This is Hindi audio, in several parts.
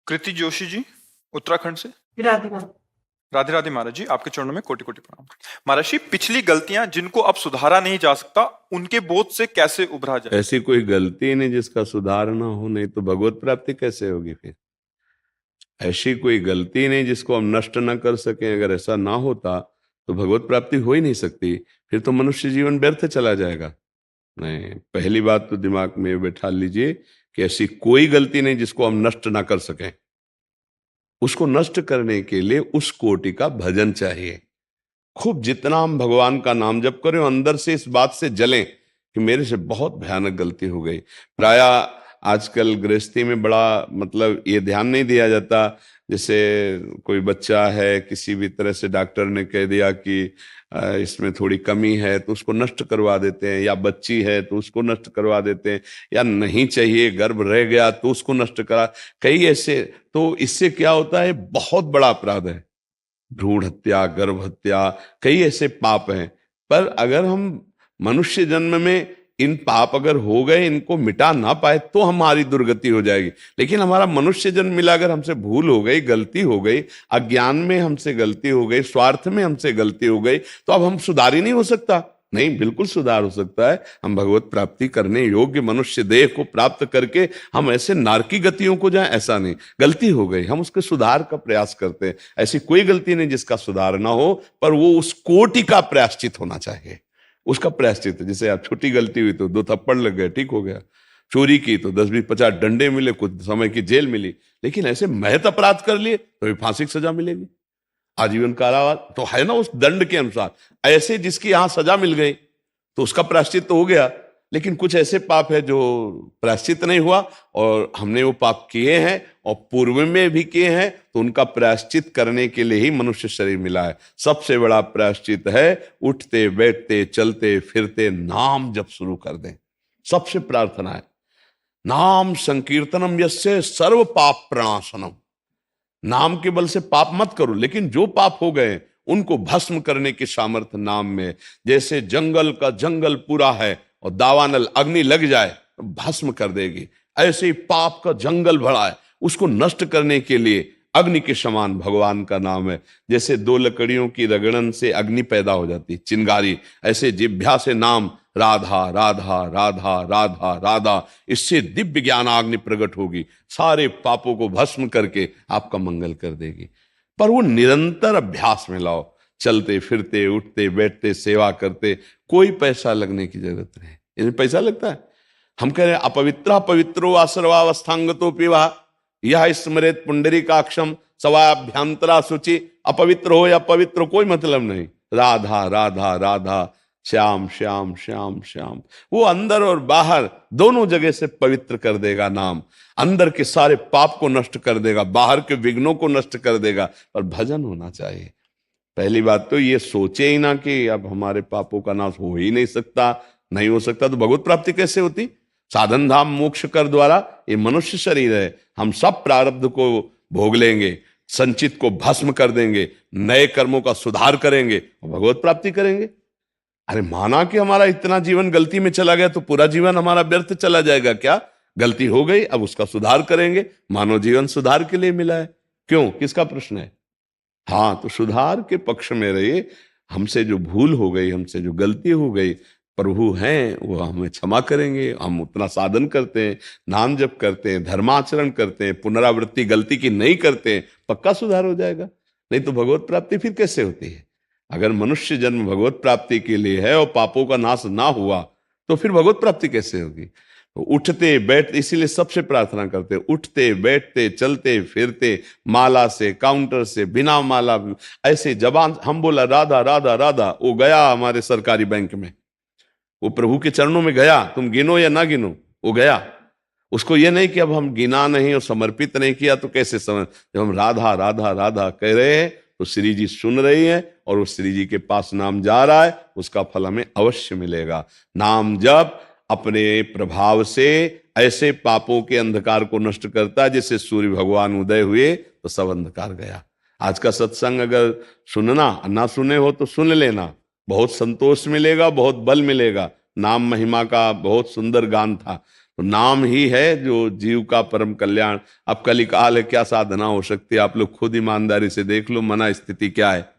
कृति जोशी जी उत्तराखंड से। राधे राधे। राधे राधे महाराज जी, आपके चरणों में कोटि कोटि प्रणाम। महाराज जी, पिछली गलतियां जिनको अब सुधारा नहीं जा सकता, उनके बोझ से कैसे उभरा जाए? ऐसी कोई गलती नहीं जिसका सुधार ना हो, नहीं तो भगवत प्राप्ति कैसे होगी? फिर ऐसी कोई गलती नहीं जिसको हम नष्ट ना कर सकें। अगर ऐसा ना होता तो भगवत प्राप्ति हो ही नहीं सकती। फिर तो मनुष्य जीवन व्यर्थ चला जाएगा। नहीं, पहली बात तो दिमाग में बैठा लीजिए कि ऐसी कोई गलती नहीं जिसको हम नष्ट ना कर सकें। उसको नष्ट करने के लिए उस कोटि का भजन चाहिए। खूब जितना हम भगवान का नाम जप करें, अंदर से इस बात से जलें कि मेरे से बहुत भयानक गलती हो गई। प्राय आजकल गृहस्थी में बड़ा ये ध्यान नहीं दिया जाता। जैसे कोई बच्चा है, किसी भी तरह से डॉक्टर ने कह दिया कि इसमें थोड़ी कमी है, तो उसको नष्ट करवा देते हैं, या बच्ची है तो उसको नष्ट करवा देते हैं, या नहीं चाहिए गर्भ रह गया तो उसको नष्ट करा। कई ऐसे, तो इससे क्या होता है, बहुत बड़ा अपराध है। भ्रूण हत्या, गर्भ हत्या, कई ऐसे पाप हैं। पर अगर हम मनुष्य जन्म में इन पाप अगर हो गए, इनको मिटा ना पाए, तो हमारी दुर्गति हो जाएगी। लेकिन हमारा मनुष्य जन्म मिला, अगर हमसे भूल हो गई, गलती हो गई, अज्ञान में हमसे गलती हो गई, स्वार्थ में हमसे गलती हो गई, तो अब हम सुधार ही नहीं हो सकता। नहीं, बिल्कुल सुधार हो सकता है। हम भगवत प्राप्ति करने योग्य मनुष्य देह को प्राप्त करके हम ऐसे नारकी गतियों को जाए, ऐसा नहीं। गलती हो गई, हम उसके सुधार का प्रयास करते हैं। ऐसी कोई गलती नहीं जिसका सुधार ना हो, पर वो उस कोटि का प्रायश्चित होना चाहिए। उसका प्रायश्चित, जैसे आप छोटी गलती हुई तो 2 थप्पड़ लग गए, ठीक हो गया। चोरी की तो 10-20-50 डंडे मिले, कुछ समय की जेल मिली। लेकिन ऐसे महत अपराध कर लिए तो फांसी की सजा मिलेगी, आजीवन कारावास तो है ना, उस दंड के अनुसार। ऐसे जिसकी यहां सजा मिल गई तो उसका प्रायश्चित तो हो गया। लेकिन कुछ ऐसे पाप है जो प्रायश्चित नहीं हुआ, और हमने वो पाप किए हैं और पूर्व में भी किए हैं, तो उनका प्रायश्चित करने के लिए ही मनुष्य शरीर मिला है। सबसे बड़ा प्रायश्चित है उठते बैठते चलते फिरते नाम जप शुरू कर दें। सबसे प्रार्थना है, नाम संकीर्तनम यस्य सर्व पाप प्रणाशनम। नाम के बल से पाप मत करो, लेकिन जो पाप हो गए उनको भस्म करने की सामर्थ्य नाम में। जैसे जंगल का जंगल पूरा है और दावानल अग्नि लग जाए तो भस्म कर देगी, ऐसे ही पाप का जंगल भरा है, उसको नष्ट करने के लिए अग्नि के समान भगवान का नाम है। जैसे 2 लकड़ियों की रगड़न से अग्नि पैदा हो जाती, चिंगारी, ऐसे जिह्वा से नाम राधा राधा राधा राधा राधा, इससे दिव्य ज्ञानाग्नि प्रकट होगी, सारे पापों को भस्म करके आपका मंगल कर देगी। पर वो निरंतर अभ्यास में लाओ, चलते फिरते उठते बैठते सेवा करते। कोई पैसा लगने की जरूरत नहीं। इसमें पैसा लगता है? हम कह रहे हैं अपवित्र पवित्रो वा सर्वावस्थांगतो पिवा यह स्मरेत पुंडरीकाक्षम सवाभ्यंतरा शुचि। अपवित्र हो या पवित्र, कोई मतलब नहीं। राधा राधा राधा, श्याम श्याम श्याम श्याम। वो अंदर और बाहर दोनों जगह से पवित्र कर देगा नाम। अंदर के सारे पाप को नष्ट कर देगा, बाहर के विघ्नों को नष्ट कर देगा। पर भजन होना चाहिए। पहली बात तो ये सोचे ही ना कि अब हमारे पापों का नाश हो ही नहीं सकता। नहीं हो सकता तो भगवत प्राप्ति कैसे होती? साधन धाम मोक्ष कर द्वारा, ये मनुष्य शरीर है, हम सब प्रारब्ध को भोग लेंगे, संचित को भस्म कर देंगे, नए कर्मों का सुधार करेंगे और भगवत प्राप्ति करेंगे। अरे माना कि हमारा इतना जीवन गलती में चला गया तो पूरा जीवन हमारा व्यर्थ चला जाएगा क्या? गलती हो गई, अब उसका सुधार करेंगे। मानव जीवन सुधार के लिए मिला है। क्यों, किसका प्रश्न है? हाँ, तो सुधार के पक्ष में रहिए। हमसे जो भूल हो गई, हमसे जो गलती हो गई, प्रभु हैं वो हमें क्षमा करेंगे। हम उतना साधन करते हैं, नाम जप करते हैं, धर्माचरण करते हैं, पुनरावृत्ति गलती की नहीं करते हैं, पक्का सुधार हो जाएगा। नहीं तो भगवत प्राप्ति फिर कैसे होती है? अगर मनुष्य जन्म भगवत प्राप्ति के लिए है और पापों का नाश ना हुआ तो फिर भगवत प्राप्ति कैसे होगी? तो उठते बैठते, इसीलिए सबसे प्रार्थना करते, उठते बैठते चलते फिरते, माला से, काउंटर से, बिना माला, ऐसे जबान हम बोला राधा राधा राधा, वो गया हमारे सरकारी बैंक में, वो प्रभु के चरणों में गया। तुम गिनो या ना गिनो, वो गया। उसको ये नहीं कि अब हम गिना नहीं और समर्पित नहीं किया तो कैसे समझ। जब हम राधा राधा राधा कह रहे हैं तो श्री जी सुन रही हैं और उस श्री जी के पास नाम जा रहा है, उसका फल हमें अवश्य मिलेगा। नाम जब अपने प्रभाव से ऐसे पापों के अंधकार को नष्ट करता है जैसे सूर्य भगवान उदय हुए तो सब अंधकार गया। आज का सत्संग अगर सुनना ना सुने हो तो सुन लेना, बहुत संतोष मिलेगा, बहुत बल मिलेगा। नाम महिमा का बहुत सुंदर गान था। तो नाम ही है जो जीव का परम कल्याण। अब कलिकाल है, क्या साधना हो सकती है? आप लोग खुद ईमानदारी से देख लो मना स्थिति क्या है।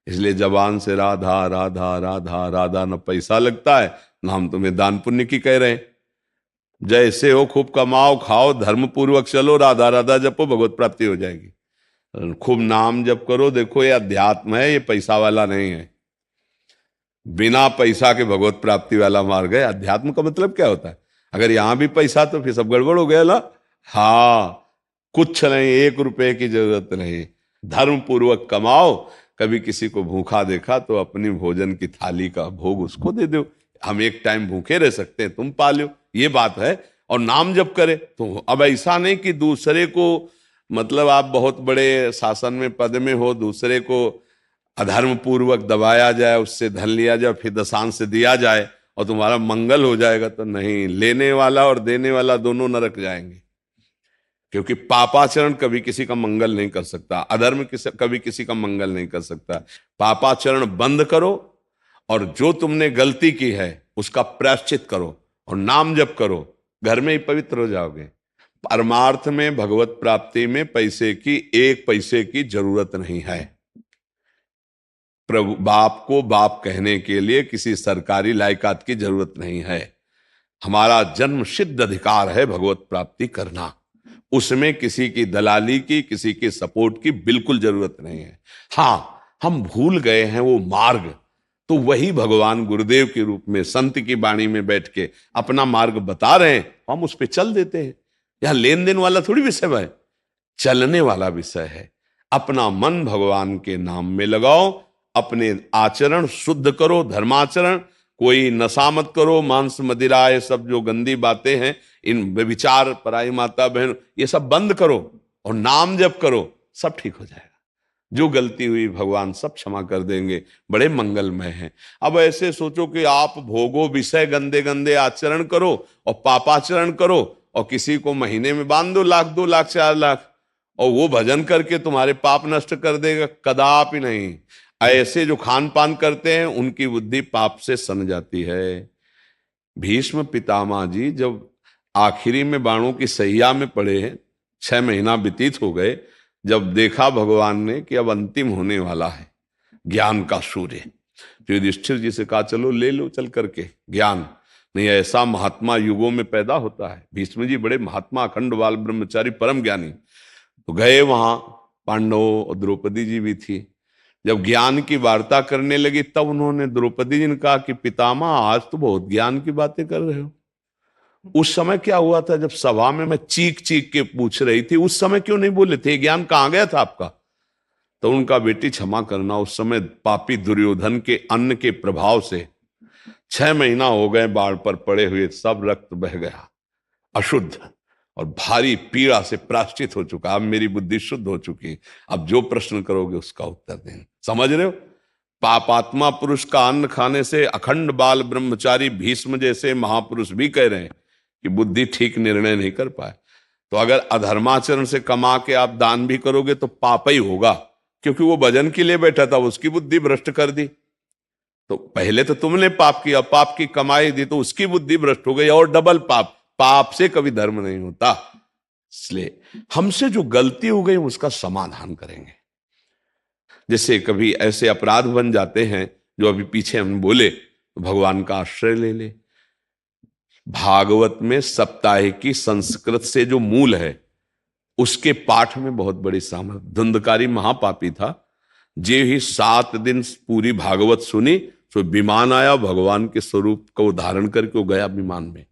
इसलिए जबान से राधा राधा राधा राधा, न पैसा लगता है न हम तुम्हें दान पुण्य की कह रहे हैं। जैसे हो खूब कमाओ खाओ धर्म पूर्वक चलो, राधा राधा जपो, भगवत प्राप्ति हो जाएगी। खूब नाम जप करो। देखो ये अध्यात्म है, ये पैसा वाला नहीं है। बिना पैसा के भगवत प्राप्ति वाला मार्ग है। अध्यात्म का मतलब क्या होता है? अगर यहां भी पैसा तो फिर सब गड़बड़ हो गया ना। हाँ, कुछ नहीं, 1 रुपए की जरूरत नहीं। धर्म पूर्वक कमाओ। कभी किसी को भूखा देखा तो अपनी भोजन की थाली का भोग उसको दे दो। हम एक टाइम भूखे रह सकते हैं, तुम पालो, ये बात है। और नाम जप करे तो अब ऐसा नहीं कि दूसरे को, मतलब आप बहुत बड़े शासन में पद में हो, दूसरे को अधर्म पूर्वक दबाया जाए, उससे धन लिया जाए, फिर दशांश से दिया जाए और तुम्हारा मंगल हो जाएगा। तो नहीं, लेने वाला और देने वाला दोनों नरक जाएंगे। क्योंकि पापाचरण कभी किसी का मंगल नहीं कर सकता, अधर्म कभी किसी का मंगल नहीं कर सकता। पापाचरण बंद करो और जो तुमने गलती की है उसका प्रायश्चित करो और नाम जप करो, घर में ही पवित्र हो जाओगे। परमार्थ में, भगवत प्राप्ति में पैसे की, 1 पैसे की जरूरत नहीं है। प्रभु बाप को बाप कहने के लिए किसी सरकारी लायकात की जरूरत नहीं है। हमारा जन्म सिद्ध अधिकार है भगवत प्राप्ति करना। उसमें किसी की दलाली की, किसी की सपोर्ट की बिल्कुल जरूरत नहीं है। हां, हम भूल गए हैं वो मार्ग, तो वही भगवान गुरुदेव के रूप में संत की वाणी में बैठ के अपना मार्ग बता रहे हैं, हम उस पर चल देते हैं। यहां लेन देन वाला थोड़ी विषय है, चलने वाला विषय है। अपना मन भगवान के नाम में लगाओ, अपने आचरण शुद्ध करो, धर्माचरण। कोई नशा मत करो, मांस मदिरा, ये सब जो गंदी बातें हैं, इन व्यभिचार, पराई माता बहन, ये सब बंद करो और नाम जप करो, सब ठीक हो जाएगा। जो गलती हुई भगवान सब क्षमा कर देंगे, बड़े मंगलमय हैं। अब ऐसे सोचो कि आप भोगो विषय, गंदे गंदे आचरण करो और पापाचरण करो और किसी को महीने में बांध दो 1 लाख 2 लाख 4 लाख और वो भजन करके तुम्हारे पाप नष्ट कर देगा, कदापि नहीं। ऐसे जो खान पान करते हैं उनकी बुद्धि पाप से सन जाती है। भीष्म पितामह जी जब आखिरी में बाणों की सैया में पड़े हैं, 6 महीना व्यतीत हो गए, जब देखा भगवान ने कि अब अंतिम होने वाला है ज्ञान का सूर्य, तो युधिष्ठिर जी से कहा चलो ले लो चल करके ज्ञान। नहीं, ऐसा महात्मा युगों में पैदा होता है। भीष्म जी बड़े महात्मा, अखंड बाल ब्रह्मचारी, परम ज्ञानी। तो गए वहां, पांडव और द्रौपदी जी भी थी। जब ज्ञान की वार्ता करने लगी तब उन्होंने द्रौपदी जी ने कहा कि पितामह आज तो बहुत ज्ञान की बातें कर रहे हो। उस समय क्या हुआ था जब सभा में मैं चीख चीख के पूछ रही थी, उस समय क्यों नहीं बोले थे? ज्ञान कहां गया था आपका? तो उनका, बेटी क्षमा करना, उस समय पापी दुर्योधन के अन्न के प्रभाव से 6 महीना हो गए बाढ़ पर पड़े हुए, सब रक्त बह गया अशुद्ध और भारी पीड़ा से प्राश्चित हो चुका। अब मेरी बुद्धि शुद्ध हो चुकी। अब जो प्रश्न करोगे उसका उत्तर दें। समझ रहे हो? पापात्मा पुरुष का अन्न खाने से अखंड बाल ब्रह्मचारी भीष्म जैसे महापुरुष भी कह रहे हैं कि बुद्धि ठीक निर्णय नहीं कर पाए। तो अगर अधर्माचरण से कमा के आप दान भी करोगे तो पाप ही होगा, क्योंकि वो भजन के लिए बैठा था, उसकी बुद्धि भ्रष्ट कर दी। तो पहले तो तुमने पाप किया, पाप की कमाई दी तो उसकी बुद्धि भ्रष्ट हो गई और डबल पाप। पाप से कभी धर्म नहीं होता। इसलिए हमसे जो गलती हो गई उसका समाधान करेंगे। जैसे कभी ऐसे अपराध बन जाते हैं जो अभी पीछे हम बोले, तो भगवान का आश्रय ले ले। भागवत में सप्ताहिकी संस्कृत से जो मूल है उसके पाठ में बहुत बड़ी सामर्थ्य। धुंधकारी महापापी था, जे ही 7 दिन पूरी भागवत सुनी तो विमान आया, भगवान के स्वरूप को धारण करके वो गया विमान में।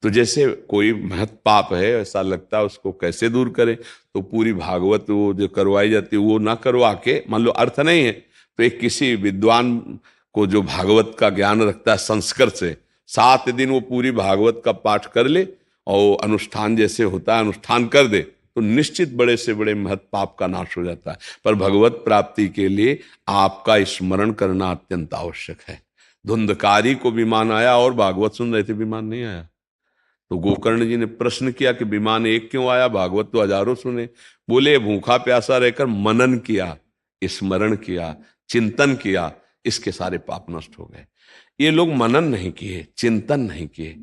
तो जैसे कोई महत पाप है, ऐसा लगता है उसको कैसे दूर करें, तो पूरी भागवत वो जो करवाई जाती है वो ना करवा के, मान लो अर्थ नहीं है तो एक किसी विद्वान को जो भागवत का ज्ञान रखता है संस्कृत से, 7 दिन वो पूरी भागवत का पाठ कर ले और अनुष्ठान जैसे होता है अनुष्ठान कर दे, तो निश्चित बड़े से बड़े महत पाप का नाश हो जाता है। पर भगवत प्राप्ति के लिए आपका स्मरण करना अत्यंत आवश्यक है। धुंधकारी को विमान आया और भागवत सुन रहे थे, विमान नहीं आया। तो गोकर्ण जी ने प्रश्न किया कि विमान एक क्यों आया, भागवत तो हजारों सुने। बोले भूखा प्यासा रहकर मनन किया, स्मरण किया, चिंतन किया, इसके सारे पाप नष्ट हो गए। ये लोग मनन नहीं किए, चिंतन नहीं किए,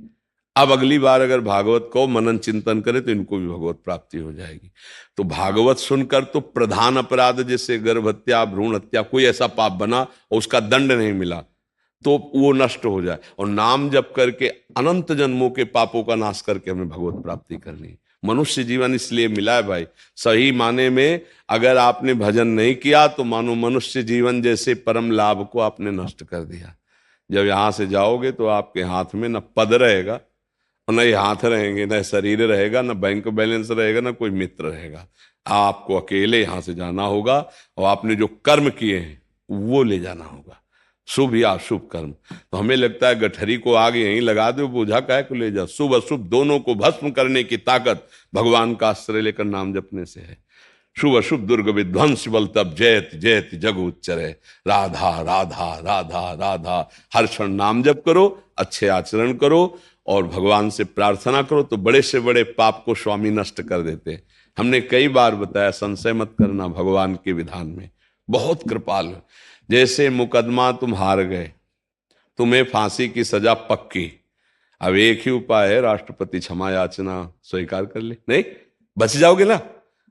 अब अगली बार अगर भागवत को मनन चिंतन करे तो इनको भी भगवत प्राप्ति हो जाएगी। तो भागवत सुनकर तो प्रधान अपराध जैसे गर्भ हत्या, भ्रूण हत्या, कोई ऐसा पाप बना और उसका दंड नहीं मिला तो वो नष्ट हो जाए, और नाम जप करके अनंत जन्मों के पापों का नाश करके हमें भगवत प्राप्ति करनी है। मनुष्य जीवन इसलिए मिला है भाई, सही माने में अगर आपने भजन नहीं किया तो मानो मनुष्य जीवन जैसे परम लाभ को आपने नष्ट कर दिया। जब यहां से जाओगे तो आपके हाथ में न पद रहेगा और न ये हाथ रहेंगे, न शरीर रहेगा, न बैंक बैलेंस रहेगा, न कोई मित्र रहेगा। आपको अकेले यहां से जाना होगा और आपने जो कर्म किए हैं वो ले जाना होगा, शुभ या अशुभ कर्म। तो हमें लगता है गठरी को आगे यहीं लगा दो, बोझा काहे को ले जा। शुभ अशुभ दोनों को भस्म करने की ताकत भगवान का आश्रय लेकर नाम जपने से है। शुभ अशुभ दुर्ग विध्वंस बल तब जयत जयत जग उच्चरे, राधा राधा राधा राधा। हर क्षण नाम जप करो, अच्छे आचरण करो और भगवान से प्रार्थना करो तो बड़े से बड़े पाप को स्वामी नष्ट कर देते। हमने कई बार बताया, संशय मत करना भगवान के विधान में, बहुत कृपालु। जैसे मुकदमा तुम हार गए, तुम्हें फांसी की सजा पक्की, अब एक ही उपाय है, राष्ट्रपति क्षमा याचना स्वीकार कर ले, नहीं बच जाओगे ना।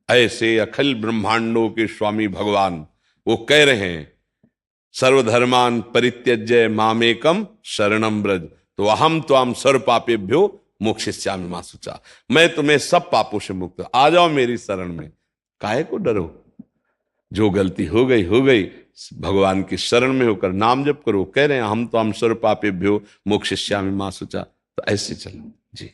ऐसे अखिल ब्रह्मांडों के स्वामी भगवान वो कह रहे हैं, सर्वधर्मान परित्यज्य मामेकम शरणम ब्रज, तो अहम त्वाम सर्व पापेभ्यो मोक्षयिष्यामि मा शुचा। मैं तुम्हें सब पापों से मुक्त, आ जाओ मेरी शरण में, काहे को डरो। जो गलती हो गई, भगवान की शरण में होकर नाम जप करो। कह रहे हैं हम तो हम सर्व पापेभ्यो मोक्षयिष्यामि मा शुचा, तो ऐसे चलो जी।